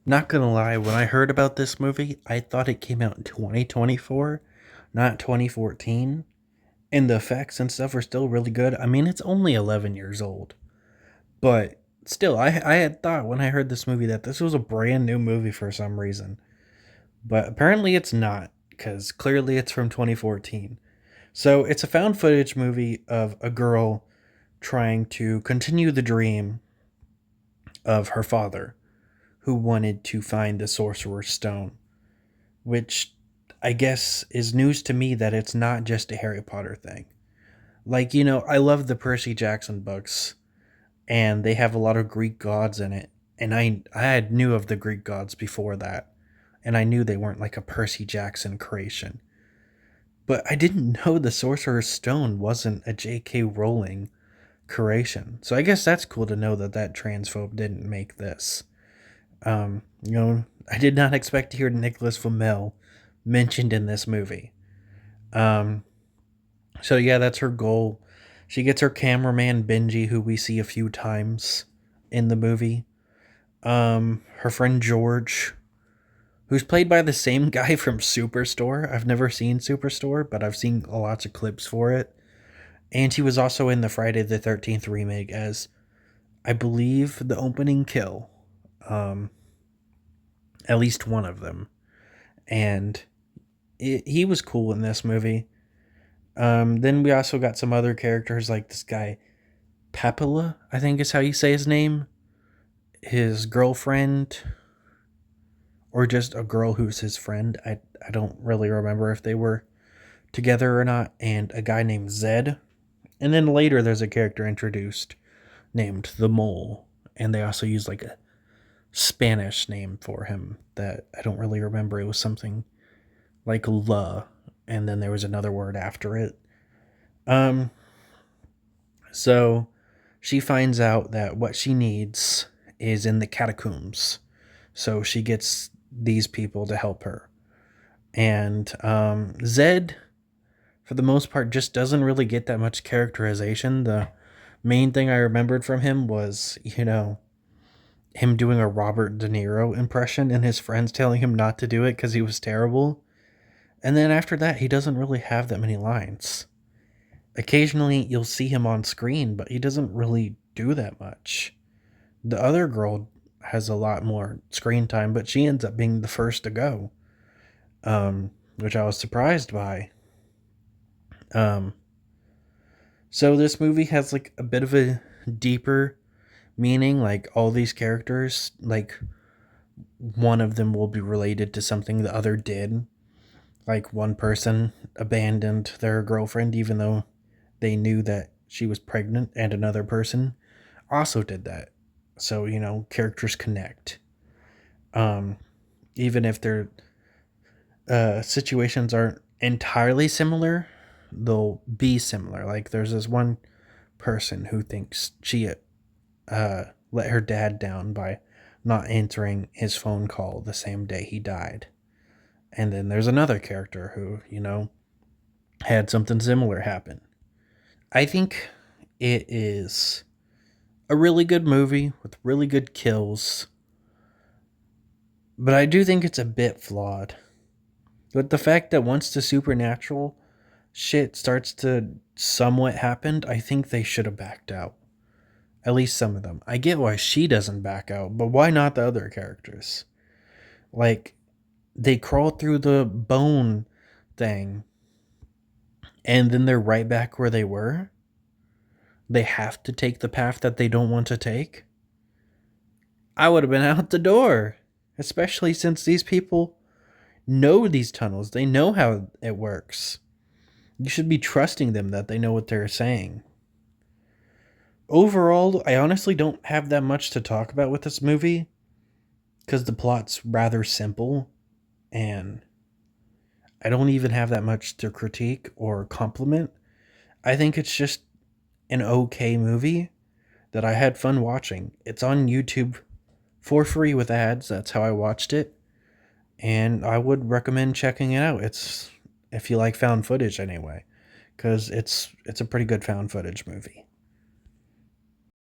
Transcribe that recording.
Not gonna lie, when I heard about this movie, I thought it came out in 2024, not 2014. And the effects and stuff are still really good. I mean, it's only 11 years old. But still, I had thought when I heard this movie that this was a brand new movie for some reason. But apparently it's not, because clearly it's from 2014. So it's a found footage movie of a girl trying to continue the dream of her father, who wanted to find the Sorcerer's Stone, which I guess is news to me that it's not just a Harry Potter thing. Like, I love the Percy Jackson books, and they have a lot of Greek gods in it. And I had knew of the Greek gods before that, and I knew they weren't like a Percy Jackson creation. But I didn't know the Sorcerer's Stone wasn't a J.K. Rowling creation. So I guess that's cool to know that that transphobe didn't make this. I did not expect to hear Nicholas Flamel mentioned in this movie. Um, so yeah, that's her goal. She gets her cameraman Benji, who we see a few times in the movie. Her friend George, who's played by the same guy from Superstore. I've never seen Superstore, but I've seen lots of clips for it. And he was also in the Friday the 13th remake as, I believe, the opening kill. Um, at least one of them. And he was cool in this movie. Then we also got some other characters like this guy, Papilla, I think is how you say his name. His girlfriend, or just a girl who's his friend. I don't really remember if they were together or not. And a guy named Zed. And then later there's a character introduced named the Mole. And they also use like a Spanish name for him that I don't really remember. It was something like La, and then there was another word after it. Um, so she finds out that what she needs is in the catacombs. So she gets these people to help her. And Zed, for the most part, just doesn't really get that much characterization. The main thing I remembered from him was, him doing a Robert De Niro impression and his friends telling him not to do it because he was terrible. And then after that, he doesn't really have that many lines. Occasionally, you'll see him on screen, but he doesn't really do that much. The other girl has a lot more screen time, but she ends up being the first to go, which I was surprised by. Um, so this movie has like a bit of a deeper meaning. Like all these characters, like one of them will be related to something the other did. Like one person abandoned their girlfriend even though they knew that she was pregnant, and another person also did that. So, characters connect. Um, Even if their situations aren't entirely similar, they'll be similar. Like there's this one person who thinks she let her dad down by not answering his phone call the same day he died. And then there's another character who, had something similar happen. I think it is a really good movie with really good kills, but I do think it's a bit flawed. But the fact that once the supernatural shit starts to somewhat happen, I think they should have backed out. At least some of them. I get why she doesn't back out, but why not the other characters? Like, they crawl through the bone thing, and then they're right back where they were. They have to take the path that they don't want to take. I would have been out the door, especially since these people know these tunnels. They know how it works. You should be trusting them that they know what they're saying. Overall, I honestly don't have that much to talk about with this movie because the plot's rather simple and I don't even have that much to critique or compliment. I think it's just an okay movie that I had fun watching. It's on YouTube for free with ads. That's how I watched it. And I would recommend checking it out. It's if you like found footage anyway, because it's a pretty good found footage movie.